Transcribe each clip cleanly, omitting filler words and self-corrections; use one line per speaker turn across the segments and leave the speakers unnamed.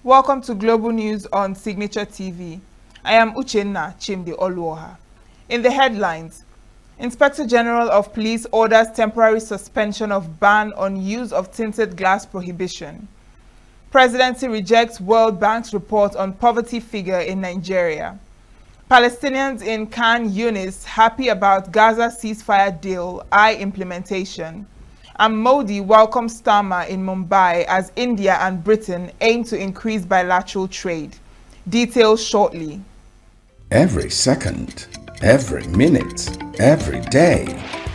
Welcome to Global News on Signature TV. I am Uchenna Chimdi Oluoha. In the headlines, Inspector General of Police orders temporary suspension of ban on use of tinted glass prohibition. Presidency rejects World Bank's report on poverty figure in Nigeria. Palestinians in Khan Yunis happy about Gaza ceasefire deal implementation. And Modi welcomes Starmer in Mumbai as India and Britain aim to increase bilateral trade. Details shortly.
Every second, every minute, every day,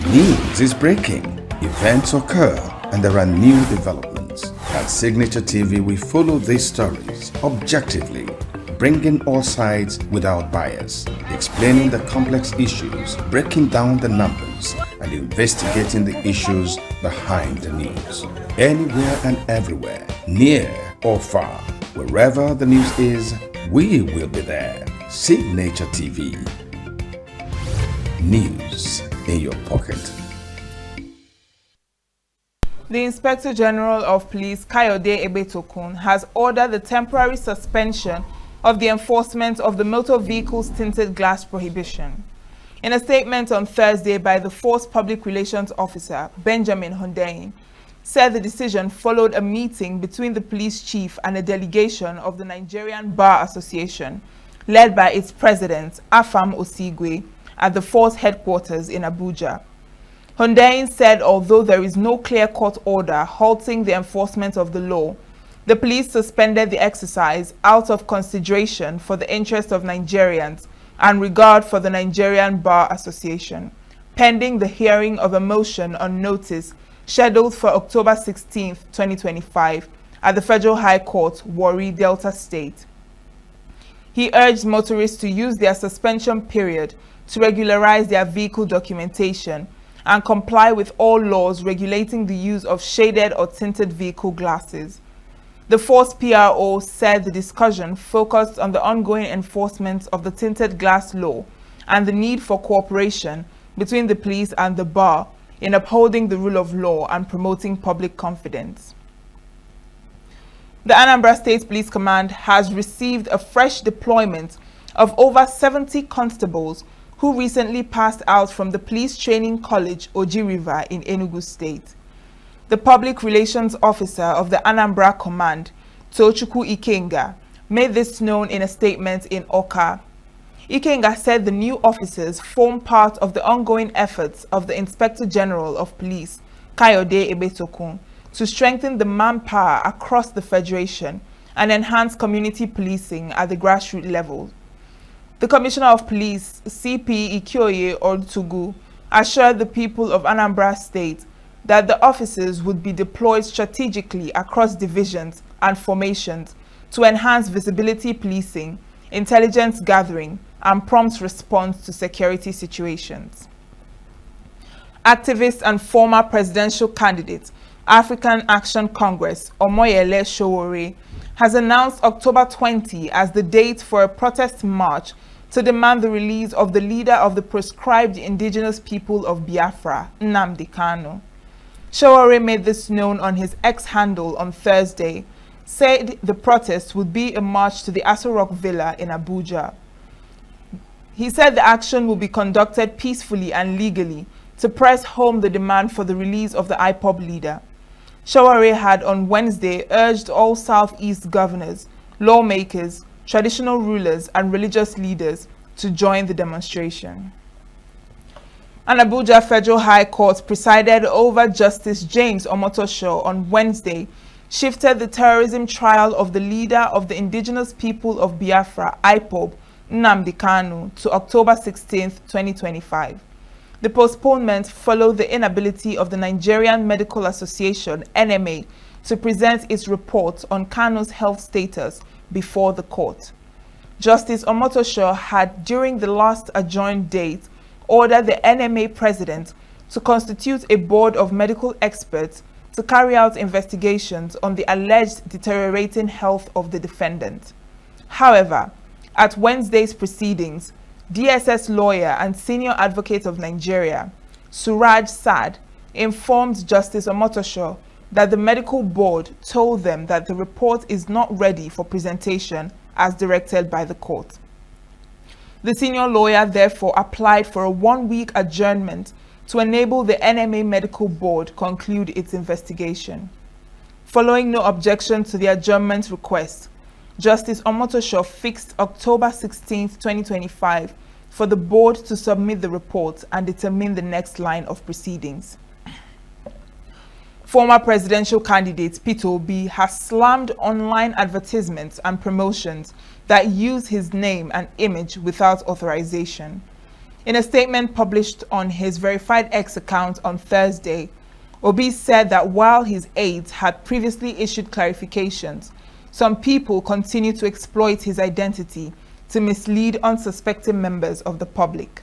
news is breaking, events occur, and there are new developments. At Signature TV, we follow these stories objectively, bringing all sides without bias, explaining the complex issues, breaking down the numbers, and investigating the issues behind the news. Anywhere and everywhere, near or far, wherever the news is, we will be there. Signature TV. News in your pocket.
The Inspector General of Police, Kayode Egbetokun, has ordered the temporary suspension of the enforcement of the motor vehicles tinted glass prohibition. In a statement on Thursday by the Force Public Relations Officer, Benjamin Hundeyin, said the decision followed a meeting between the police chief and a delegation of the Nigerian Bar Association, led by its president, Afam Osigwe, at the Force headquarters in Abuja. Hundeyin said although there is no clear-cut order halting the enforcement of the law, the police suspended the exercise out of consideration for the interest of Nigerians and regard for the Nigerian Bar Association, pending the hearing of a motion on notice scheduled for October 16, 2025, at the Federal High Court, Warri, Delta State. He urged motorists to use their suspension period to regularize their vehicle documentation and comply with all laws regulating the use of shaded or tinted vehicle glasses. The Force PRO said the discussion focused on the ongoing enforcement of the tinted glass law and the need for cooperation between the police and the bar in upholding the rule of law and promoting public confidence. The Anambra State Police Command has received a fresh deployment of over 70 constables who recently passed out from the Police Training College, Oji River in Enugu State. The Public Relations Officer of the Anambra Command, Tochukwu Ikenga, made this known in a statement in Oka. Ikenga said the new officers form part of the ongoing efforts of the Inspector General of Police, Kayode Egbetokun, to strengthen the manpower across the Federation and enhance community policing at the grassroots level. The Commissioner of Police, CP Ikioye Oltugu, assured the people of Anambra State that the officers would be deployed strategically across divisions and formations to enhance visibility policing, intelligence gathering, and prompt response to security situations. Activist and former presidential candidate, African Action Congress, Omoyele Sowore, has announced October 20 as the date for a protest march to demand the release of the leader of the proscribed indigenous people of Biafra, Nnamdi Kanu. Sowore made this known on his X handle on Thursday, said the protest would be a march to the Aso Rock Villa in Abuja. He said the action will be conducted peacefully and legally to press home the demand for the release of the IPOB leader. Sowore had on Wednesday urged all Southeast governors, lawmakers, traditional rulers, and religious leaders to join the demonstration. An Abuja Federal High Court presided over Justice James Omotosho on Wednesday shifted the terrorism trial of the leader of the indigenous people of Biafra, IPOB, Nnamdi Kanu, to October 16, 2025. The postponement followed the inability of the Nigerian Medical Association, NMA, to present its report on Kanu's health status before the court. Justice Omotosho had, during the last adjourned date, ordered the NMA president to constitute a board of medical experts to carry out investigations on the alleged deteriorating health of the defendant. However, at Wednesday's proceedings, DSS lawyer and senior advocate of Nigeria, Suraj Sad, informed Justice Omotosho that the medical board told them that the report is not ready for presentation as directed by the court. The senior lawyer therefore applied for a 1-week adjournment to enable the NMA Medical Board conclude its investigation. Following no objection to the adjournment request, Justice Omotosho fixed October 16, 2025 for the board to submit the report and determine the next line of proceedings. Former presidential candidate Peter Obi has slammed online advertisements and promotions that use his name and image without authorization. In a statement published on his verified X account on Thursday, Obi said that while his aides had previously issued clarifications, some people continue to exploit his identity to mislead unsuspecting members of the public.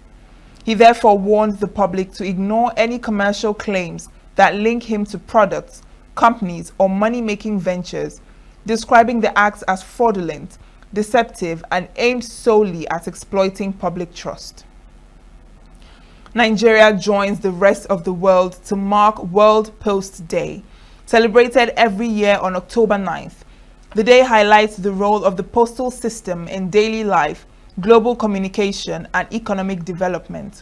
He therefore warned the public to ignore any commercial claims that link him to products, companies, or money-making ventures, describing the acts as fraudulent, deceptive, and aimed solely at exploiting public trust. Nigeria joins the rest of the world to mark World Post Day, celebrated every year on October 9th. The day highlights the role of the postal system in daily life, global communication, and economic development.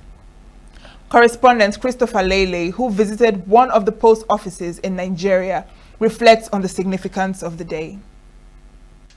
Correspondent Christopher Lele, who visited one of the post offices in Nigeria, reflects on the significance of the day.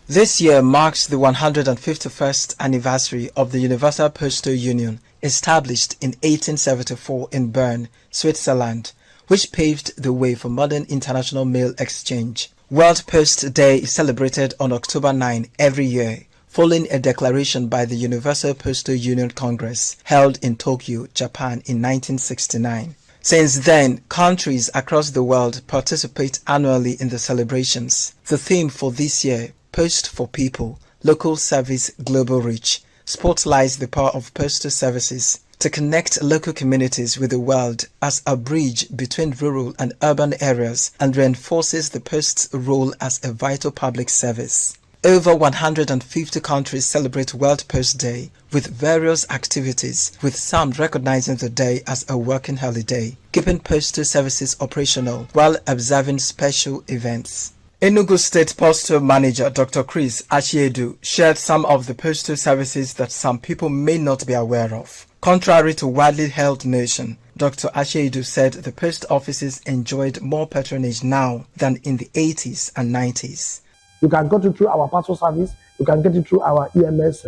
This year marks the 151st anniversary of the Universal Postal Union, established in 1874 in Bern, Switzerland, which paved the way for modern international mail exchange. World Post Day is celebrated on October 9 every year, following a declaration by the Universal Postal Union Congress held in Tokyo, Japan in 1969. Since then, countries across the world participate annually in the celebrations. The theme for this year, Post for People, Local Service, Global Reach, spotlights the power of postal services to connect local communities with the world as a bridge between rural and urban areas and reinforces the post's role as a vital public service. Over 150 countries celebrate World Post Day with various activities, with some recognizing the day as a working holiday, keeping postal services operational while observing special events. Enugu State Postal Manager Dr. Chris Achiedu shared some of the postal services that some people may not be aware of. Contrary to widely held notion, Dr. Achiedu said the post offices enjoyed more patronage now than in the 80s and 90s.
You can get it through our parcel service, you can get it through our EMS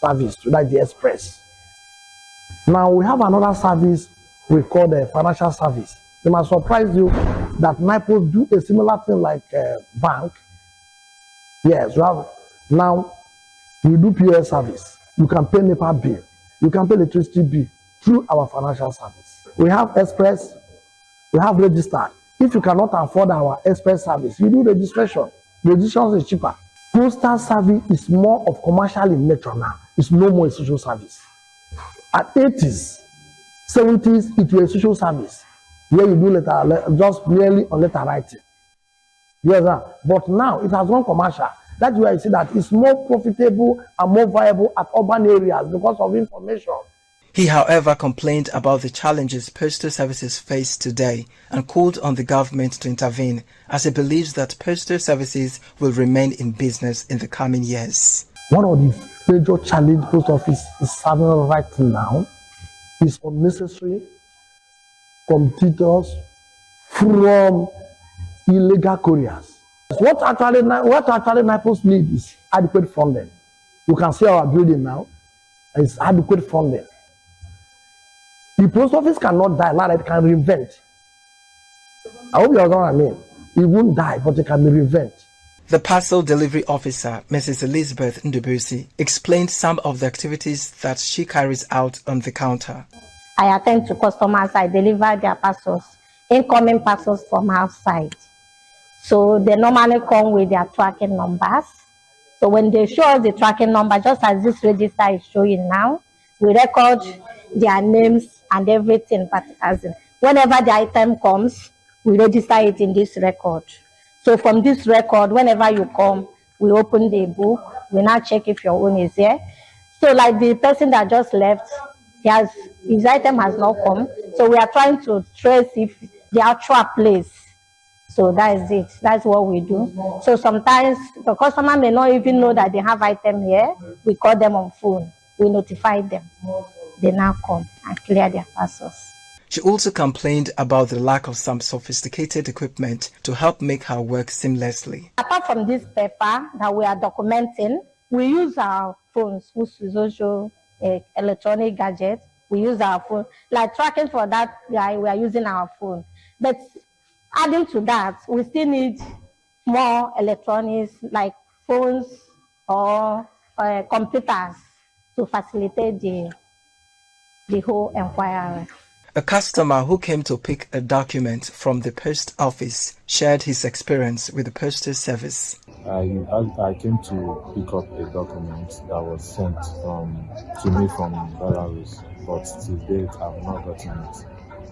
service, like the Express. Now we have another service we call the financial service. It might surprise you that NIPOs do a similar thing like bank. Yes, now we do POS service. You can pay NEPA bill, you can pay electricity bill through our financial service. We have Express, we have registered. If you cannot afford our Express service, you do registration. Registration is cheaper. Postal service is more of commercial in nature now. It's no more a social service. At 80s, 70s, it was a social service where you do letter, just merely on letter writing. Yes, sir. But now it has gone commercial. That's why I see that it's more profitable and more viable at urban areas because of information.
He, however, complained about the challenges postal services face today and called on the government to intervene, as he believes that postal services will remain in business in the coming years.
One of the major challenges post office is having right now is unnecessary competitors from illegal couriers. What actually NIPOs need is adequate funding. You can see our building now, it's adequate funding. The post office cannot die, like it can reinvent. I hope you understand what I mean. It won't die, but it can be reinvent.
The parcel delivery officer, Mrs. Elizabeth Ndubusi, explained some of the activities that she carries out on the counter.
I attend to customers, I deliver their parcels, incoming parcels from outside. So they normally come with their tracking numbers. So when they show us the tracking number, just as this register is showing now, we record their names and everything. But as whenever the item comes, we register it in this record. So from this record, whenever you come, we open the book, we now check if your own is here. So like the person that just left, his item has not come. So we are trying to trace if the actual place. So that is it. That's what we do. So sometimes the customer may not even know that they have item here. We call them on phone. We notify them. They now come and clear their parcels.
She also complained about the lack of some sophisticated equipment to help make her work seamlessly.
Apart from this paper that we are documenting, we use our phones, which is also electronic gadgets. We use our phone. Like tracking for that guy, we are using our phone. But adding to that, we still need more electronics like phones or computers to facilitate the whole inquiry.
A customer who came to pick a document from the post office shared his experience with the postal service.
I came to pick up a document that was sent to me from Belarus, but to date I have not gotten it.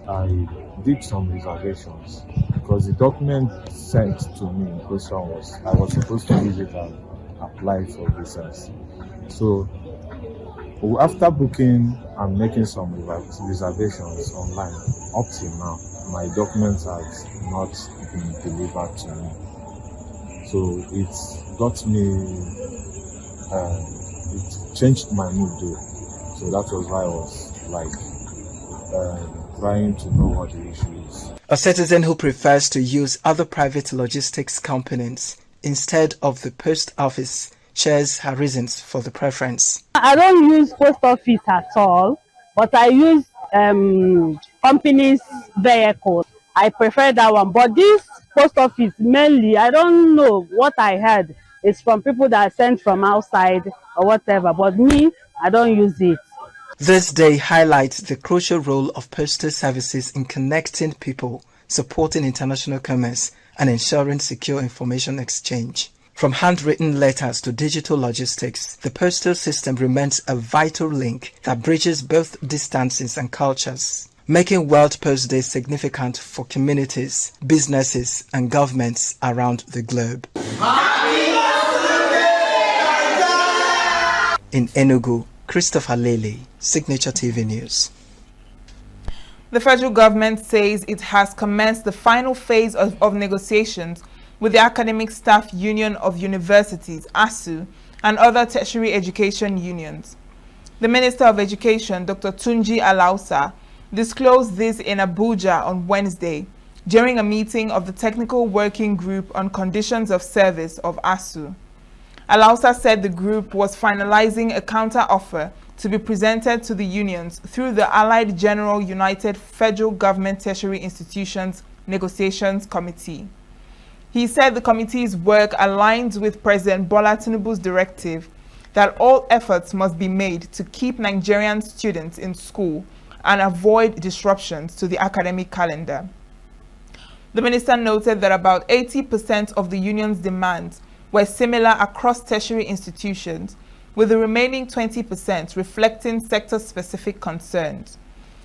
I did some reservations because the document sent to me in question I was supposed to use it and apply for visas. So after booking and making some reservations online, up till now, my documents have not been delivered to me. So it got me, it changed my mood though. So that was why I was like trying to know what the issue is.
A citizen who prefers to use other private logistics companies instead of the post office shares her reasons for the preference.
I don't use post office at all, but I use company's vehicle. I prefer that one. But this post office mainly, I don't know what I heard. It's from people that are sent from outside or whatever. But me, I don't use it.
This day highlights the crucial role of postal services in connecting people, supporting international commerce, and ensuring secure information exchange. From handwritten letters to digital logistics, the postal system remains a vital link that bridges both distances and cultures, making World Post Day significant for communities, businesses, and governments around the globe. In Enugu, Christopher Lele, Signature TV News.
The federal government says it has commenced the final phase of negotiations with the Academic Staff Union of Universities, ASU, and other tertiary education unions. The Minister of Education, Dr. Tunji Alausa, disclosed this in Abuja on Wednesday during a meeting of the Technical Working Group on Conditions of Service of ASU. Alausa said the group was finalizing a counter-offer to be presented to the unions through the Allied General United Federal Government Tertiary Institutions Negotiations Committee. He said the committee's work aligns with President Bola Tinubu's directive that all efforts must be made to keep Nigerian students in school and avoid disruptions to the academic calendar. The minister noted that about 80% of the union's demands were similar across tertiary institutions, with the remaining 20% reflecting sector-specific concerns.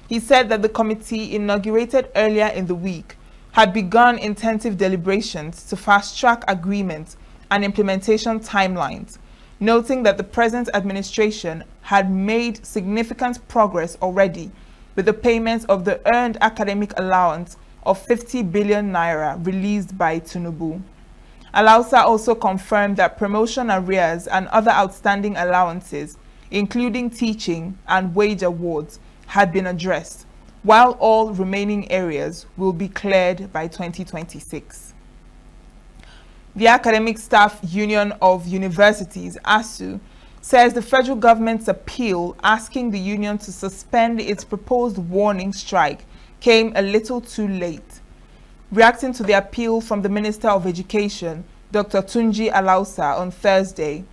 He said that the committee, inaugurated earlier in the week, had begun intensive deliberations to fast-track agreements and implementation timelines, noting that the present administration had made significant progress already with the payment of the earned academic allowance of 50 billion naira released by Tinubu. Alausa also confirmed that promotion arrears and other outstanding allowances, including teaching and wage awards, had been addressed, while all remaining areas will be cleared by 2026. The Academic Staff Union of Universities, ASU, says the federal government's appeal asking the union to suspend its proposed warning strike came a little too late. Reacting to the appeal from the Minister of Education, Dr. Tunji Alausa, on Thursday,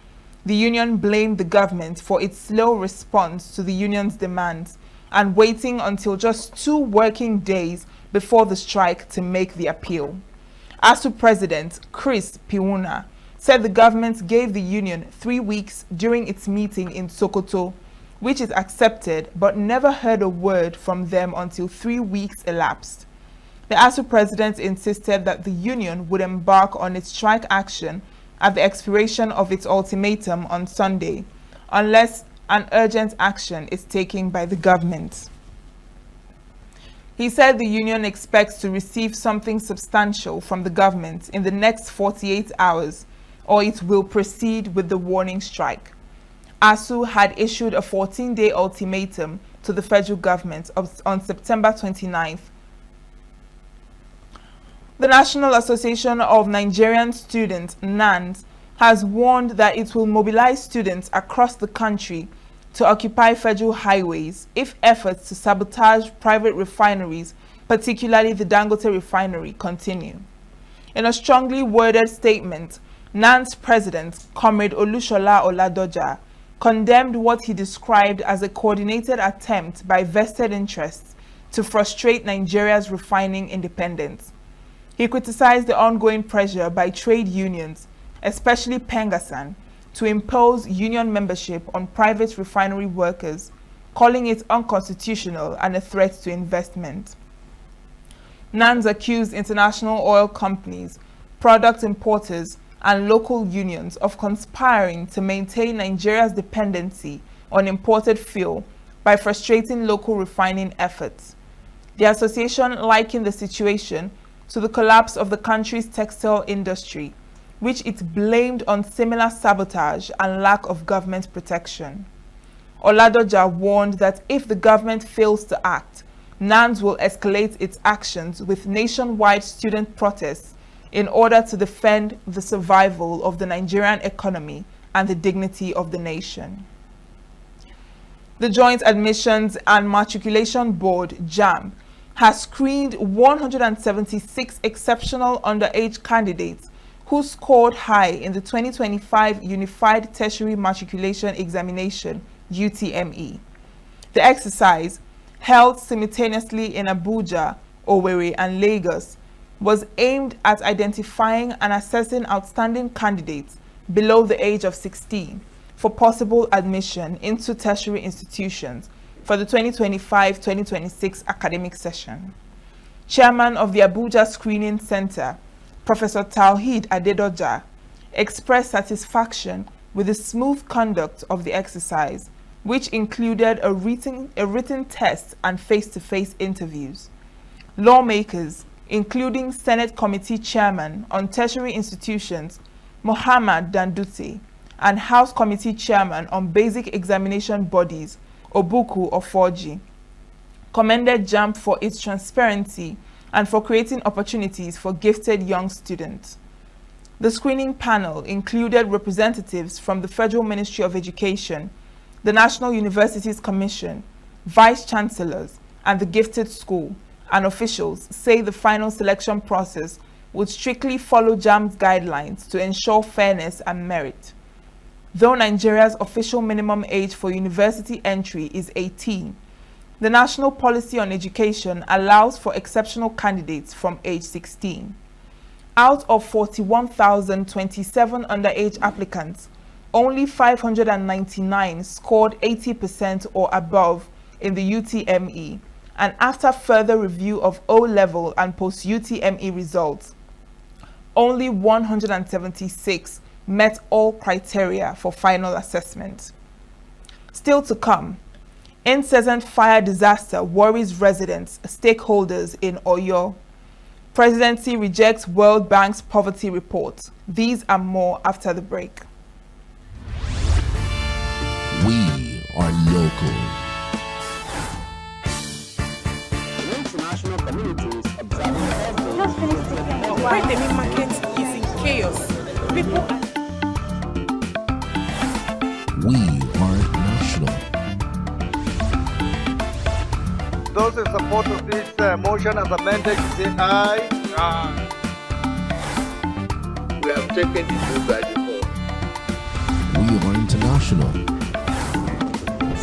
the union blamed the government for its slow response to the union's demands and waiting until just 2 working days before the strike to make the appeal. ASU President Chris Piwuna said the government gave the union 3 weeks during its meeting in Sokoto, which is accepted, but never heard a word from them until 3 weeks elapsed. The ASU president insisted that the union would embark on its strike action at the expiration of its ultimatum on Sunday, unless an urgent action is taken by the government. He said the union expects to receive something substantial from the government in the next 48 hours, or it will proceed with the warning strike. ASU had issued a 14-day ultimatum to the federal government on September 29th. The National Association of Nigerian Students, NANS, has warned that it will mobilize students across the country to occupy federal highways if efforts to sabotage private refineries, particularly the Dangote refinery, continue. In a strongly worded statement, NANS President, Comrade Olushola Oladoja, condemned what he described as a coordinated attempt by vested interests to frustrate Nigeria's refining independence. He criticized the ongoing pressure by trade unions, especially Pengasan, to impose union membership on private refinery workers, calling it unconstitutional and a threat to investment. NANS accused international oil companies, product importers, and local unions of conspiring to maintain Nigeria's dependency on imported fuel by frustrating local refining efforts. The association likened the situation to the collapse of the country's textile industry, which it blamed on similar sabotage and lack of government protection. Oladoja warned that if the government fails to act, NANS will escalate its actions with nationwide student protests in order to defend the survival of the Nigerian economy and the dignity of the nation. The Joint Admissions and Matriculation Board, JAMB, has screened 176 exceptional underage candidates who scored high in the 2025 Unified Tertiary Matriculation Examination, UTME. The exercise, held simultaneously in Abuja, Owerri, and Lagos, was aimed at identifying and assessing outstanding candidates below the age of 16 for possible admission into tertiary institutions for the 2025-2026 academic session. Chairman of the Abuja Screening Center, Professor Tawhid Adedoja, expressed satisfaction with the smooth conduct of the exercise, which included a written test and face-to-face interviews. Lawmakers, including Senate Committee Chairman on Tertiary Institutions, Mohammed Danduti, and House Committee Chairman on Basic Examination Bodies, Obuku Ofoji, commended JAMB for its transparency and for creating opportunities for gifted young students. The screening panel included representatives from the Federal Ministry of Education, the National Universities Commission, vice-chancellors, and the gifted school, and officials say the final selection process would strictly follow JAMB's guidelines to ensure fairness and merit. Though Nigeria's official minimum age for university entry is 18, the National Policy on Education allows for exceptional candidates from age 16. Out of 41,027 underage applicants, only 599 scored 80% or above in the UTME, and after further review of O-level and post-UTME results, only 176 met all criteria for final assessment. Still to come, incessant fire disaster worries residents, stakeholders in Oyo. Presidency rejects World Bank's poverty report. These and more after the break.
We are local.
International communities observing where the meat market is in chaos. People are...
We are national.
Those in support of this motion as amended, say aye. Aye.
We have taken the vote by default.
We are international.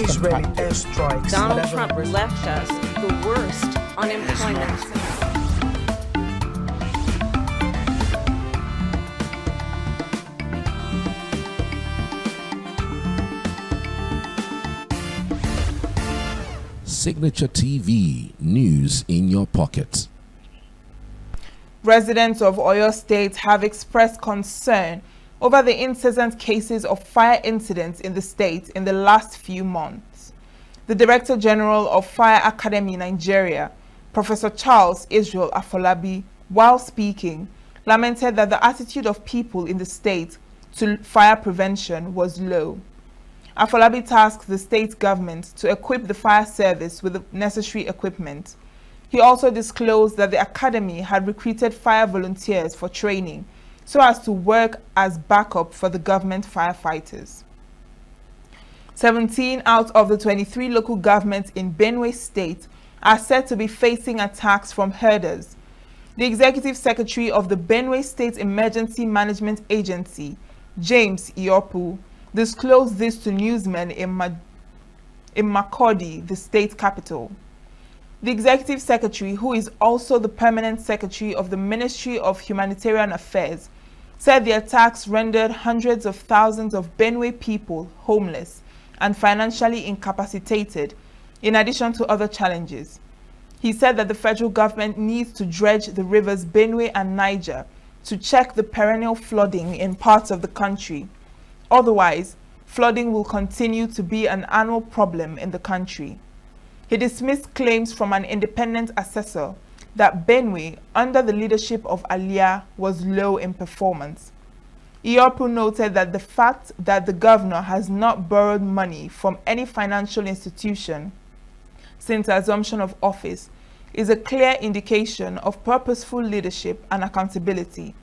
Israeli airstrikes.
Donald Trump left us the worst unemployment.
Signature TV, news in your pocket.
Residents of Oyo State have expressed concern over the incessant cases of fire incidents in the state in the last few months. The Director General of Fire Academy Nigeria, Professor Charles Israel Afolabi, while speaking, lamented that the attitude of people in the state to fire prevention was low. Afolabi tasked the state government to equip the fire service with the necessary equipment. He also disclosed that the academy had recruited fire volunteers for training so as to work as backup for the government firefighters. 17 out of the 23 local governments in Benue State are said to be facing attacks from herders. The executive secretary of the Benue State Emergency Management Agency, James Iopu, disclosed this to newsmen in Makurdi, the state capital. The executive secretary, who is also the permanent secretary of the Ministry of Humanitarian Affairs, said the attacks rendered hundreds of thousands of Benue people homeless and financially incapacitated, in addition to other challenges. He said that the federal government needs to dredge the rivers Benue and Niger to check the perennial flooding in parts of the country. Otherwise, flooding will continue to be an annual problem in the country. He dismissed claims from an independent assessor that Benue, under the leadership of Alia, was low in performance. Iopu noted that the fact that the governor has not borrowed money from any financial institution since assumption of office is a clear indication of purposeful leadership and accountability,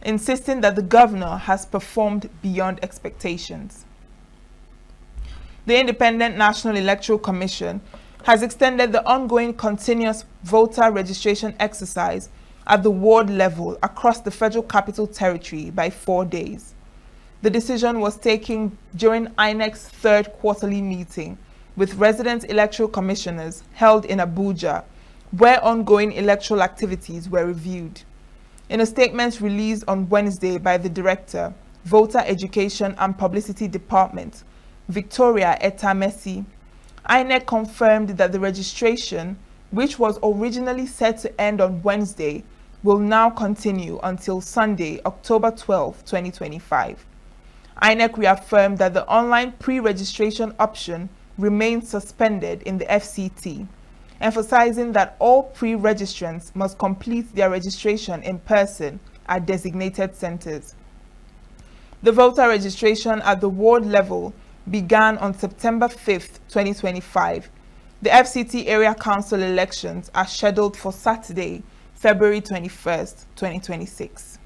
insisting that the governor has performed beyond expectations. The Independent National Electoral Commission has extended the ongoing continuous voter registration exercise at the ward level across the Federal Capital Territory by 4 days. The decision was taken during INEC's third quarterly meeting with resident electoral commissioners held in Abuja, where ongoing electoral activities were reviewed. In a statement released on Wednesday by the Director, Voter Education and Publicity Department, Victoria Etamesi, INEC confirmed that the registration, which was originally set to end on Wednesday, will now continue until Sunday, October 12, 2025. INEC reaffirmed that the online pre-registration option remains suspended in the FCT, emphasizing that all pre-registrants must complete their registration in person at designated centers. The voter registration at the ward level began on September 5th, 2025. The FCT Area Council elections are scheduled for Saturday, February 21st, 2026.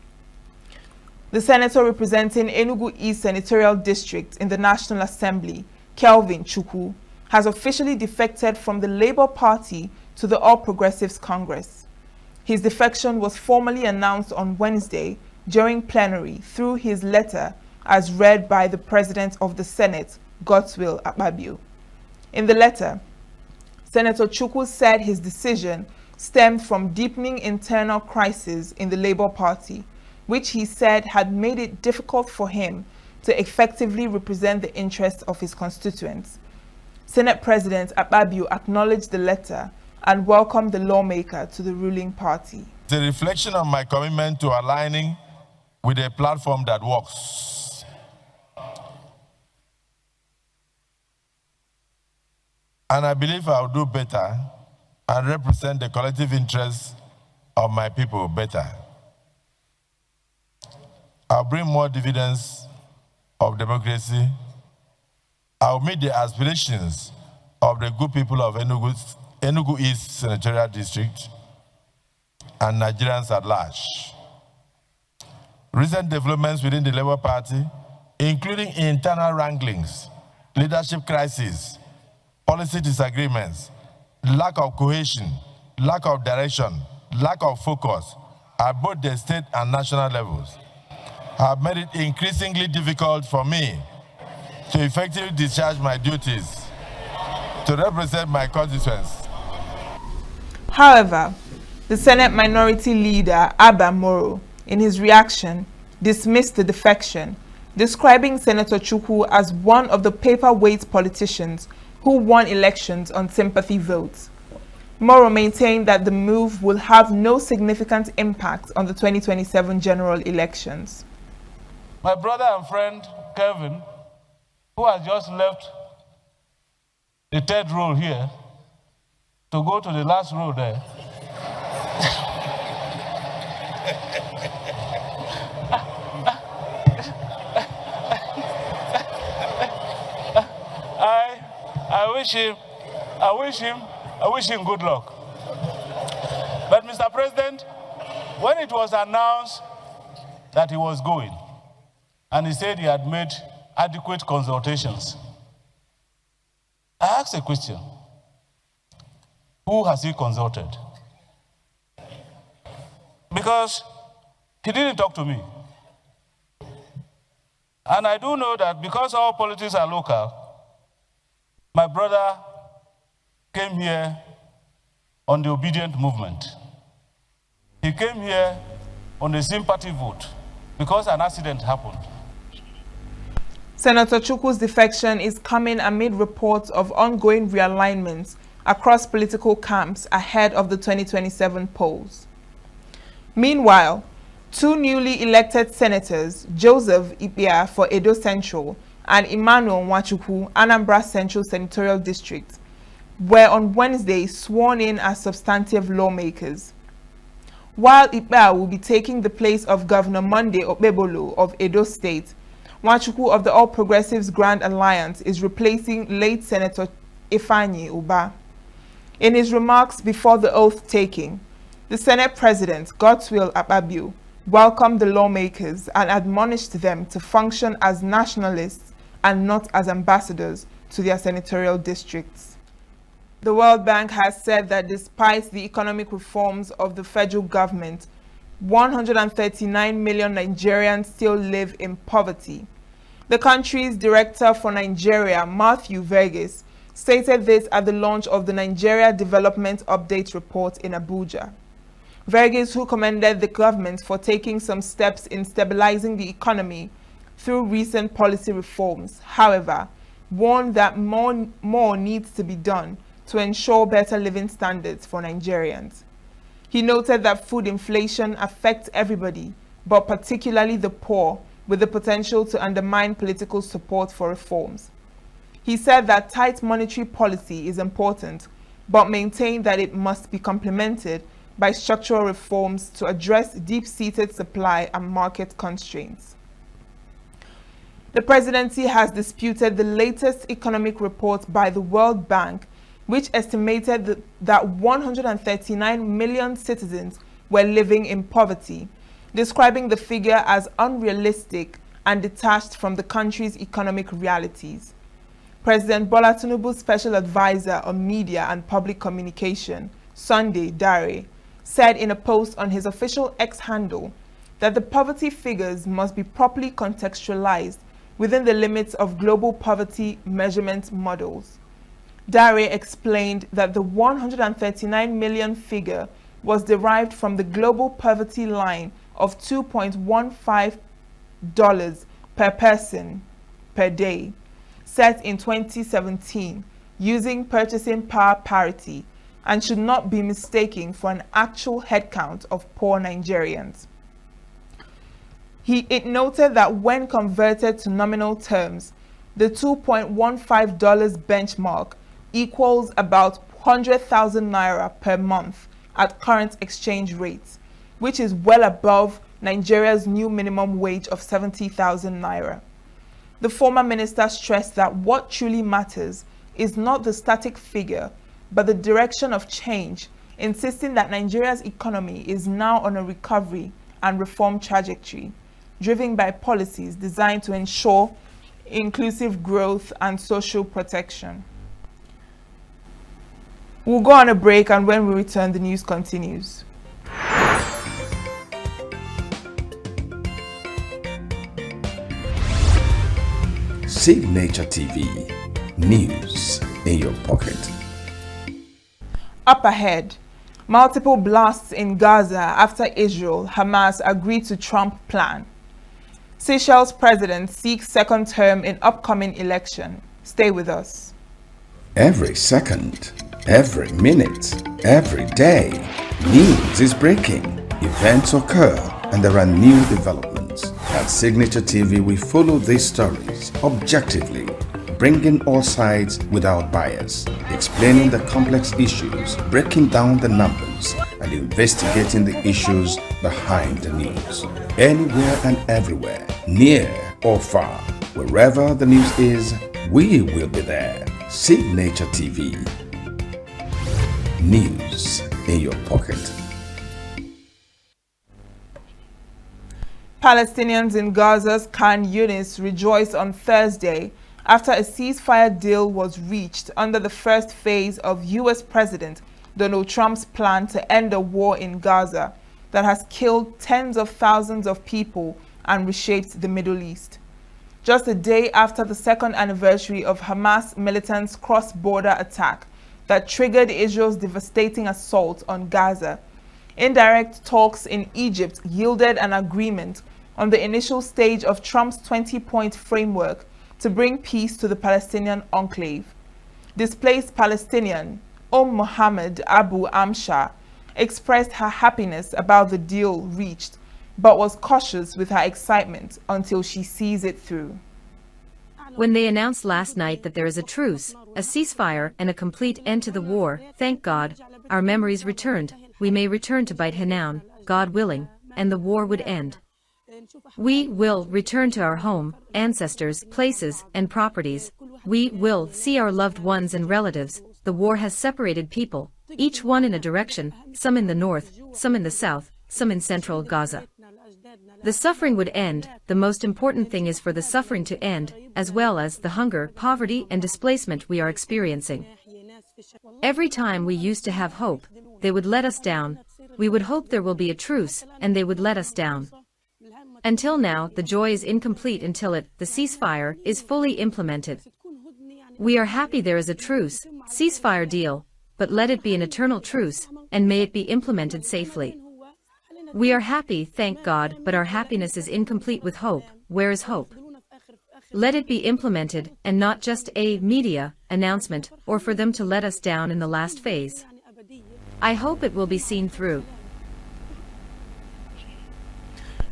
The senator representing Enugu East Senatorial District in the National Assembly, Kelvin Chukwu, has officially defected from the Labour Party to the All Progressives Congress. His defection was formally announced on Wednesday during plenary through his letter as read by the President of the Senate, Godswill Akpabio. In the letter, Senator Chukwu said his decision stemmed from deepening internal crisis in the Labour Party, which he said had made it difficult for him to effectively represent the interests of his constituents. Senate President Akpabio acknowledged the letter and welcomed the lawmaker to the ruling party.
It's a reflection of my commitment to aligning with a platform that works. And I believe I'll do better and represent the collective interests of my people better. I'll bring more dividends of democracy. I'll meet the aspirations of the good people of Enugu East Senatorial District and Nigerians at large. Recent developments within the Labour Party, including internal wranglings, leadership crises, policy disagreements, lack of cohesion, lack of direction, lack of focus at both the state and national levels have made it increasingly difficult for me to effectively discharge my duties to represent my constituents.
However, the Senate Minority Leader, Abba Moro, in his reaction, dismissed the defection, describing Senator Chukwu as one of the paperweight politicians who won elections on sympathy votes. Moro maintained that the move will have no significant impact on the 2027 general elections.
My brother and friend, Kevin, who has just left the third row here to go to the last row there,
I wish him good luck. But Mr. President, when it was announced that he was going, and he said he had made adequate consultations, I asked a question. Who has he consulted? Because he didn't talk to me. And I do know that because all politics are local, my brother came here on the obedient movement. He came here on a sympathy vote because an accident happened.
Senator Chukwu's defection is coming amid reports of ongoing realignments across political camps ahead of the 2027 polls. Meanwhile, two newly elected senators, Joseph Ipia for Edo Central and Emmanuel Nwachukwu, Anambra Central Senatorial District, were on Wednesday sworn in as substantive lawmakers. While Ipia will be taking the place of Governor Monday Okpebholo of Edo State, Nwachukwu of the All Progressives Grand Alliance is replacing late Senator Ifeanyi Uba. In his remarks before the oath-taking, the Senate President, Godswill Akpabio, welcomed the lawmakers and admonished them to function as nationalists and not as ambassadors to their senatorial districts. The World Bank has said that despite the economic reforms of the federal government, 139 million Nigerians still live in poverty. The country's director for Nigeria, Matthew Verghese, stated this at the launch of the Nigeria Development Update Report in Abuja. Verghese, who commended the government for taking some steps in stabilizing the economy through recent policy reforms, however, warned that more needs to be done to ensure better living standards for Nigerians. He noted that food inflation affects everybody, but particularly the poor, with the potential to undermine political support for reforms. He said that tight monetary policy is important, but maintained that it must be complemented by structural reforms to address deep-seated supply and market constraints. The presidency has disputed the latest economic report by the World Bank, which estimated that 139 million citizens were living in poverty, describing the figure as unrealistic and detached from the country's economic realities. President Bola Tinubu's special advisor on media and public communication, Sunday Dare, said in a post on his official X handle that the poverty figures must be properly contextualized within the limits of global poverty measurement models. Dare explained that the 139 million figure was derived from the global poverty line of $2.15 per person per day, set in 2017 using purchasing power parity, and should not be mistaken for an actual headcount of poor Nigerians. It noted that when converted to nominal terms, the $2.15 benchmark equals about 100,000 naira per month at current exchange rates, which is well above Nigeria's new minimum wage of 70,000 naira. The former minister stressed that what truly matters is not the static figure, but the direction of change, insisting that Nigeria's economy is now on a recovery and reform trajectory, driven by policies designed to ensure inclusive growth and social protection. We'll go on a break, and when we return, the news continues.
Signature TV, news in your pocket.
Up ahead, multiple blasts in Gaza after Israel, Hamas agreed to Trump plan. Seychelles president seeks second term in upcoming election. Stay with us.
Every second, every minute, every day, news is breaking, events occur, and there are new developments. At Signature TV, we follow these stories objectively, bringing all sides without bias, explaining the complex issues, breaking down the numbers, and investigating the issues behind the news. Anywhere and everywhere, near or far, wherever the news is, we will be there. Signature TV. News in your pocket.
Palestinians in Gaza's Khan Yunis rejoiced on Thursday after a ceasefire deal was reached under the first phase of U.S. President Donald Trump's plan to end a war in Gaza that has killed tens of thousands of people and reshaped the Middle East. Just a day after the second anniversary of Hamas militants' cross-border attack that triggered Israel's devastating assault on Gaza, indirect talks in Egypt yielded an agreement on the initial stage of Trump's 20-point framework to bring peace to the Palestinian enclave. Displaced Palestinian Mohammed Abu Amsha expressed her happiness about the deal reached, but was cautious with her excitement until she sees it through.
When they announced last night that there is a truce, a ceasefire, and a complete end to the war, thank God, our memories returned. We may return to Beit Hanan, God willing, and the war would end. We will return to our home, ancestors, places, and properties. We will see our loved ones and relatives. The war has separated people, each one in a direction, some in the north, some in the south, some in central Gaza. The suffering would end. The most important thing is for the suffering to end, as well as the hunger, poverty, and displacement we are experiencing. Every time we used to have hope, they would let us down. We would hope there will be a truce, and they would let us down. Until now, the joy is incomplete until the ceasefire, is fully implemented. We are happy there is a truce, ceasefire deal, but let it be an eternal truce, and may it be implemented safely. We are happy, thank God, but our happiness is incomplete with hope. Where is hope? Let it be implemented, and not just a media announcement, or for them to let us down in the last phase. I hope it will be seen through.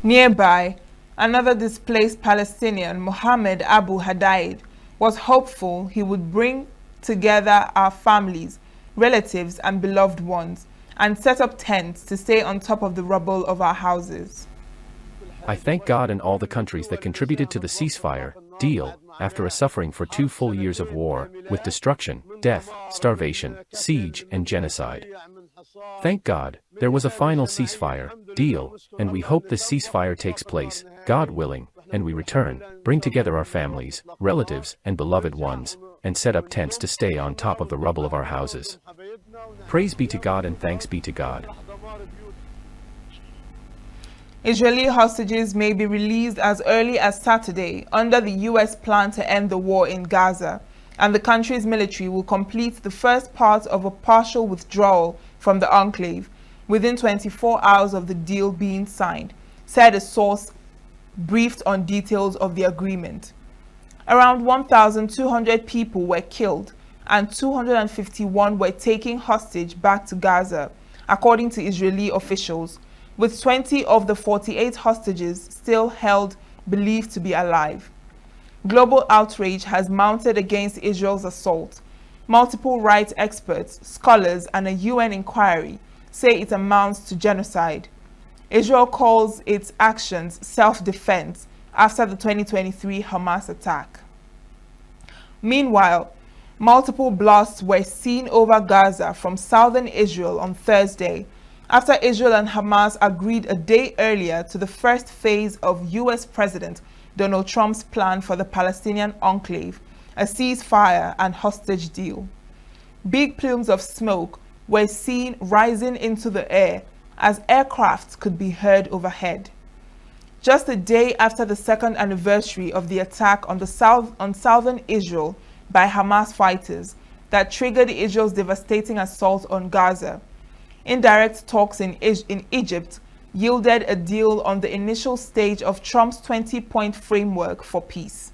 Nearby, another displaced Palestinian, Mohammed Abu Hadaid, was hopeful he would bring together our families, relatives, and beloved ones, and set up tents to stay on top of the rubble of our houses.
I thank God and all the countries that contributed to the ceasefire deal after a suffering for 2 full years of war, with destruction, death, starvation, siege, and genocide. Thank God, there was a final ceasefire deal, and we hope this ceasefire takes place, God willing, and we return, bring together our families, relatives, and beloved ones, and set up tents to stay on top of the rubble of our houses. Praise be to God and thanks be to God.
Israeli hostages may be released as early as Saturday under the U.S. plan to end the war in Gaza, and the country's military will complete the first part of a partial withdrawal from the enclave within 24 hours of the deal being signed, said a source briefed on details of the agreement. Around 1,200 people were killed and 251 were taken hostage back to Gaza, according to Israeli officials, with 20 of the 48 hostages still held believed to be alive. Global outrage has mounted against Israel's assault. Multiple rights experts, scholars, and a UN inquiry say it amounts to genocide. Israel calls its actions self-defense after the 2023 Hamas attack. Meanwhile, multiple blasts were seen over Gaza from southern Israel on Thursday, after Israel and Hamas agreed a day earlier to the first phase of U.S. President Donald Trump's plan for the Palestinian enclave, a ceasefire and hostage deal. Big plumes of smoke were seen rising into the air as aircraft could be heard overhead. Just a day after the second anniversary of the attack on southern Israel by Hamas fighters that triggered Israel's devastating assault on Gaza, indirect talks in Egypt yielded a deal on the initial stage of Trump's 20-point framework for peace.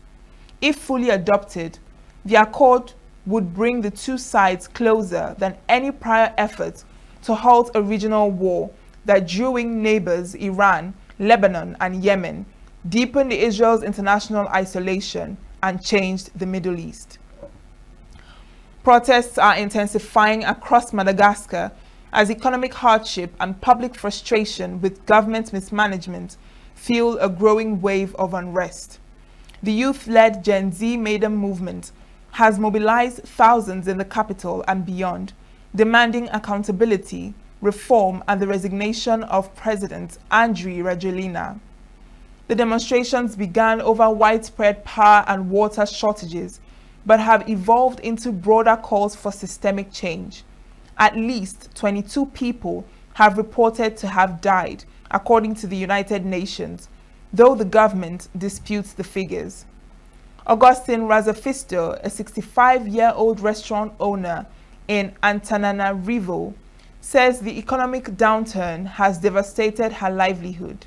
If fully adopted, the accord would bring the two sides closer than any prior effort to halt a regional war that drew in neighbors Iran, Lebanon, and Yemen, deepened Israel's international isolation, and changed the Middle East. Protests are intensifying across Madagascar as economic hardship and public frustration with government mismanagement fuel a growing wave of unrest. The youth-led Gen Z Maiden movement has mobilized thousands in the capital and beyond, demanding accountability, reform, and the resignation of President Andry Rajoelina. The demonstrations began over widespread power and water shortages, but have evolved into broader calls for systemic change. At least 22 people have reported to have died, according to the United Nations, though the government disputes the figures. Augustine Razafisto, a 65-year-old restaurant owner in Antananarivo, says the economic downturn has devastated her livelihood.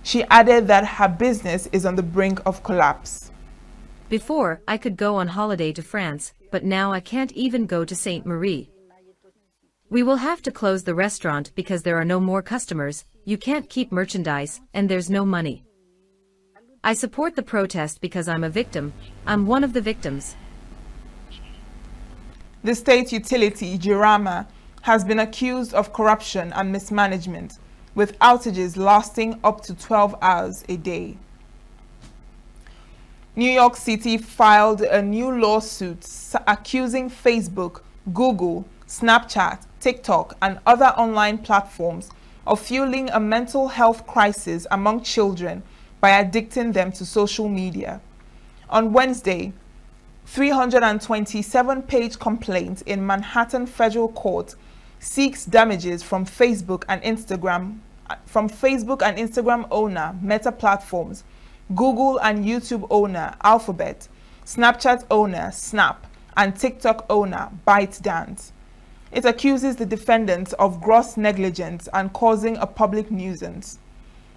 She added that her business is on the brink of collapse.
Before, I could go on holiday to France, but now I can't even go to Sainte Marie. We will have to close the restaurant because there are no more customers, you can't keep merchandise, and there's no money. I support the protest because I'm a victim. I'm one of the victims.
The state utility, Jirama, has been accused of corruption and mismanagement, with outages lasting up to 12 hours a day. New York City filed a new lawsuit accusing Facebook, Google, Snapchat, TikTok, and other online platforms of fueling a mental health crisis among children by addicting them to social media. On Wednesday, 327-page complaint in Manhattan Federal Court seeks damages from Facebook and Instagram owner Meta Platforms, Google and YouTube owner Alphabet, Snapchat owner Snap, and TikTok owner ByteDance. It accuses the defendants of gross negligence and causing a public nuisance.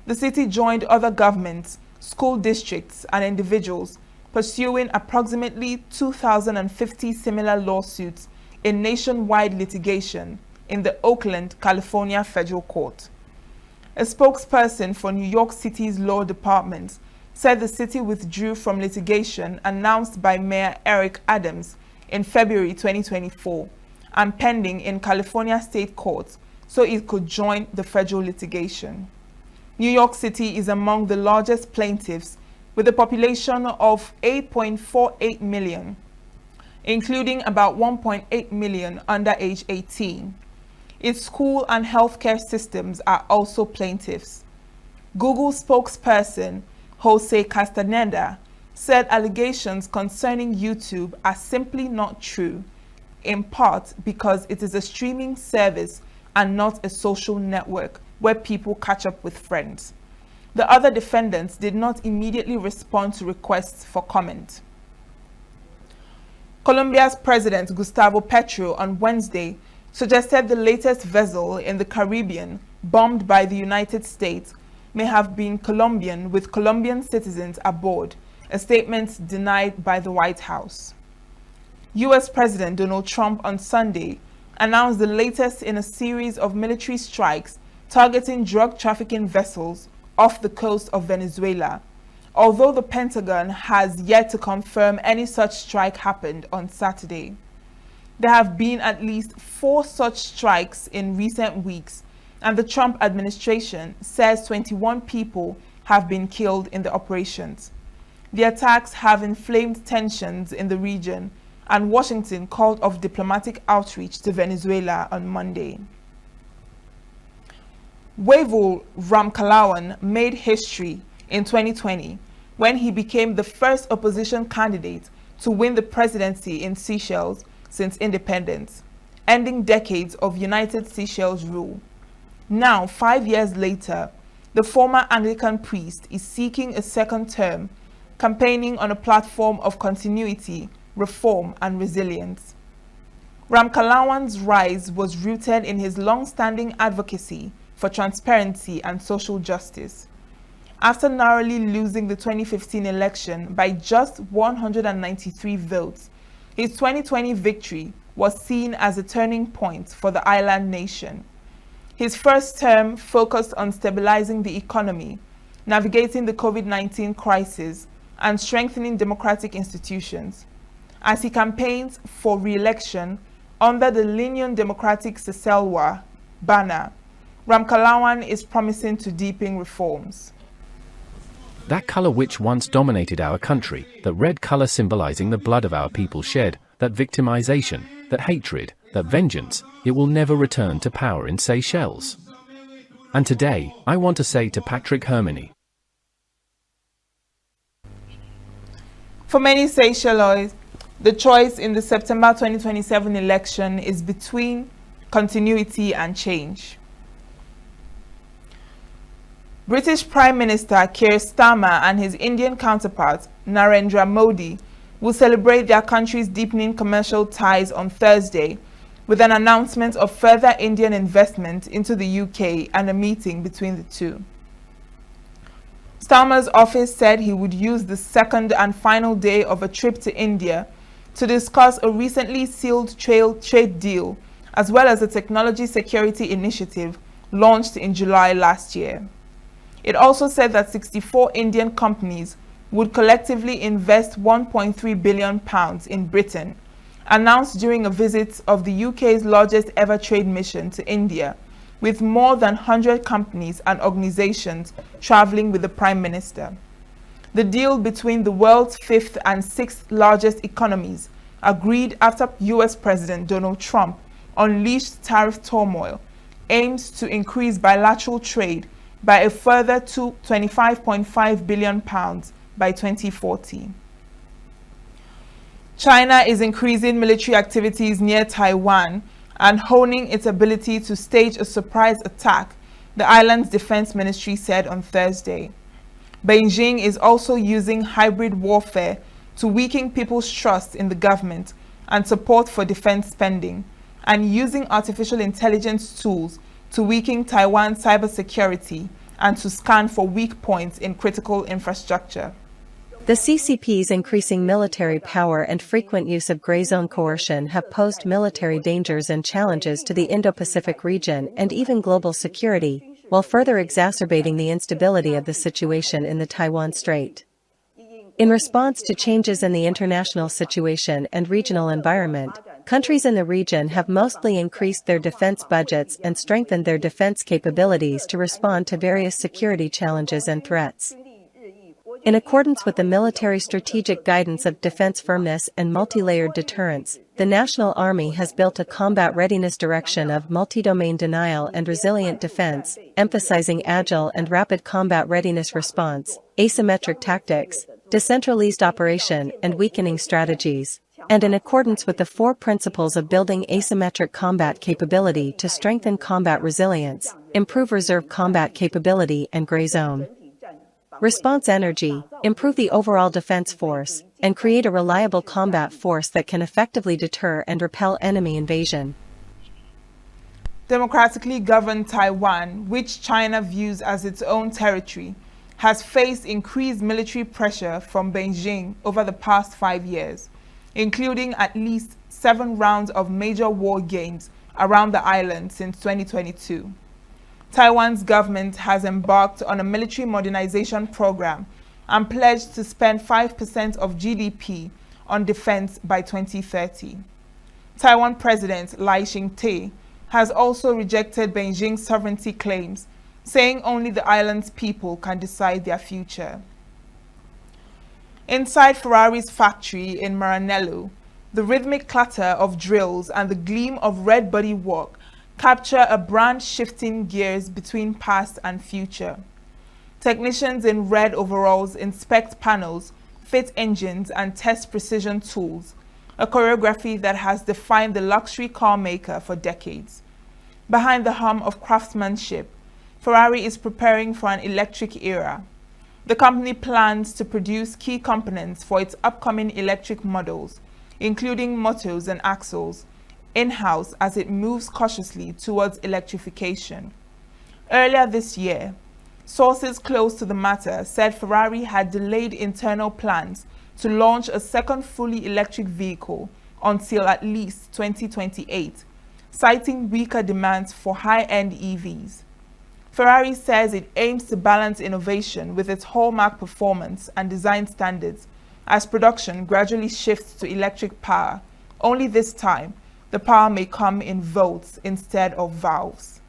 The city joined other governments, school districts, and individuals pursuing approximately 2,050 similar lawsuits in nationwide litigation in the Oakland, California Federal Court. A spokesperson for New York City's law department said the city withdrew from litigation announced by Mayor Eric Adams in February 2024 and pending in California state courts so it could join the federal litigation. New York City is among the largest plaintiffs with a population of 8.48 million, including about 1.8 million under age 18. Its school and healthcare systems are also plaintiffs. Google spokesperson Jose Castaneda said allegations concerning YouTube are simply not true, in part because it is a streaming service and not a social network where people catch up with friends. The other defendants did not immediately respond to requests for comment. Colombia's President Gustavo Petro on Wednesday suggested the latest vessel in the Caribbean bombed by the United States may have been Colombian with Colombian citizens aboard, a statement denied by the White House. U.S. President Donald Trump on Sunday announced the latest in a series of military strikes targeting drug trafficking vessels off the coast of Venezuela, although the Pentagon has yet to confirm any such strike happened on Saturday. There have been at least 4 such strikes in recent weeks, and the Trump administration says 21 people have been killed in the operations. The attacks have inflamed tensions in the region, and Washington called off diplomatic outreach to Venezuela on Monday. Wavel Ramkalawan made history in 2020 when he became the first opposition candidate to win the presidency in Seychelles since independence, ending decades of United Seychelles rule. Now, 5 years later, the former Anglican priest is seeking a second term, campaigning on a platform of continuity, reform, and resilience. Ramkalawan's rise was rooted in his long-standing advocacy for transparency and social justice. After narrowly losing the 2015 election by just 193 votes, his 2020 victory was seen as a turning point for the island nation. His first term focused on stabilizing the economy, navigating the COVID-19 crisis, and strengthening democratic institutions. As he campaigns for re-election under the Union Democratic Seselwa banner, Ramkalawan is promising to deepen reforms.
That color which once dominated our country, that red color symbolizing the blood of our people shed, that victimization, that hatred, that vengeance, it will never return to power in Seychelles. And today, I want to say to Patrick Herminy.
For many Seychellois, the choice in the September 2027 election is between continuity and change. British Prime Minister Keir Starmer and his Indian counterpart Narendra Modi will celebrate their country's deepening commercial ties on Thursday with an announcement of further Indian investment into the UK and a meeting between the two. Starmer's office said he would use the second and final day of a trip to India to discuss a recently sealed trade deal as well as a technology security initiative launched in July last year. It also said that 64 Indian companies would collectively invest £1.3 billion in Britain, announced during a visit of the UK's largest ever trade mission to India, with more than 100 companies and organizations traveling with the Prime Minister. The deal between the world's fifth and sixth largest economies, agreed after US President Donald Trump unleashed tariff turmoil, aims to increase bilateral trade by a further £25.5 billion by 2040. China is increasing military activities near Taiwan and honing its ability to stage a surprise attack, the island's defense ministry said on Thursday. Beijing is also using hybrid warfare to weaken people's trust in the government and support for defense spending, and using artificial intelligence tools to weaken Taiwan's cybersecurity and to scan for weak points in critical infrastructure.
The CCP's increasing military power and frequent use of gray zone coercion have posed military dangers and challenges to the Indo-Pacific region and even global security, while further exacerbating the instability of the situation in the Taiwan Strait. In response to changes in the international situation and regional environment, countries in the region have mostly increased their defense budgets and strengthened their defense capabilities to respond to various security challenges and threats. In accordance with the military strategic guidance of defense firmness and multi-layered deterrence, the National Army has built a combat readiness direction of multi-domain denial and resilient defense, emphasizing agile and rapid combat readiness response, asymmetric tactics, decentralized operation and weakening strategies, and in accordance with the 4 principles of building asymmetric combat capability to strengthen combat resilience, improve reserve combat capability and gray zone response energy, improve the overall defense force, and create a reliable combat force that can effectively deter and repel enemy invasion.
Democratically governed Taiwan, which China views as its own territory, has faced increased military pressure from Beijing over the past 5 years, including at least 7 rounds of major war games around the island since 2022. Taiwan's government has embarked on a military modernization program and pledged to spend 5% of GDP on defense by 2030. Taiwan President Lai Ching-te has also rejected Beijing's sovereignty claims, saying only the island's people can decide their future. Inside Ferrari's factory in Maranello, the rhythmic clatter of drills and the gleam of red bodywork capture a brand shifting gears between past and future. Technicians in red overalls inspect panels, fit engines, and test precision tools, a choreography that has defined the luxury car maker for decades. Behind the hum of craftsmanship, Ferrari is preparing for an electric era. The company plans to produce key components for its upcoming electric models, including motors and axles, in-house as it moves cautiously towards electrification. Earlier this year, sources close to the matter said Ferrari had delayed internal plans to launch a second fully electric vehicle until at least 2028, citing weaker demands for high-end EVs. Ferrari says it aims to balance innovation with its hallmark performance and design standards as production gradually shifts to electric power. Only this time, the power may come in volts instead of valves.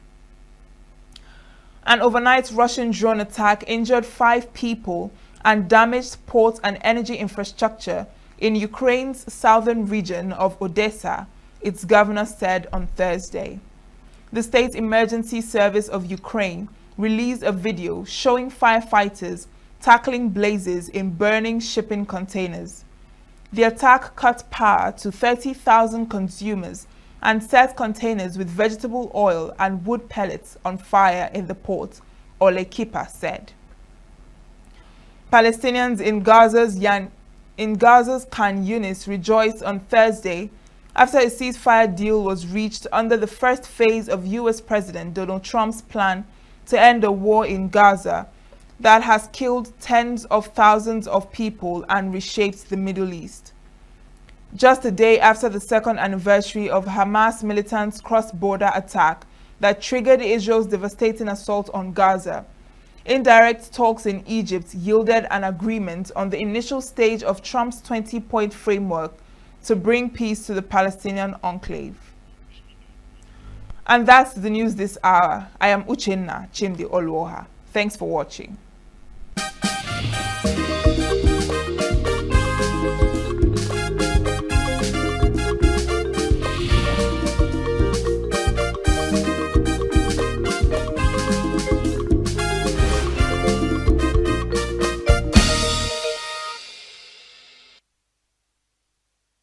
An overnight Russian drone attack injured 5 people and damaged port and energy infrastructure in Ukraine's southern region of Odessa, its governor said on Thursday. The State Emergency Service of Ukraine released a video showing firefighters tackling blazes in burning shipping containers. The attack cut power to 30,000 consumers and set containers with vegetable oil and wood pellets on fire in the port, Ole Kipa said. Palestinians in Gaza's Khan Yunis rejoiced on Thursday after a ceasefire deal was reached under the first phase of U.S. President Donald Trump's plan to end a war in Gaza that has killed tens of thousands of people and reshaped the Middle East. Just a day after the second anniversary of Hamas militants' cross-border attack that triggered Israel's devastating assault on Gaza, indirect talks in Egypt yielded an agreement on the initial stage of Trump's 20-point framework to bring peace to the Palestinian enclave. And that's the news this hour. I am Uchenna Chimdi Olwoha. Thanks for watching.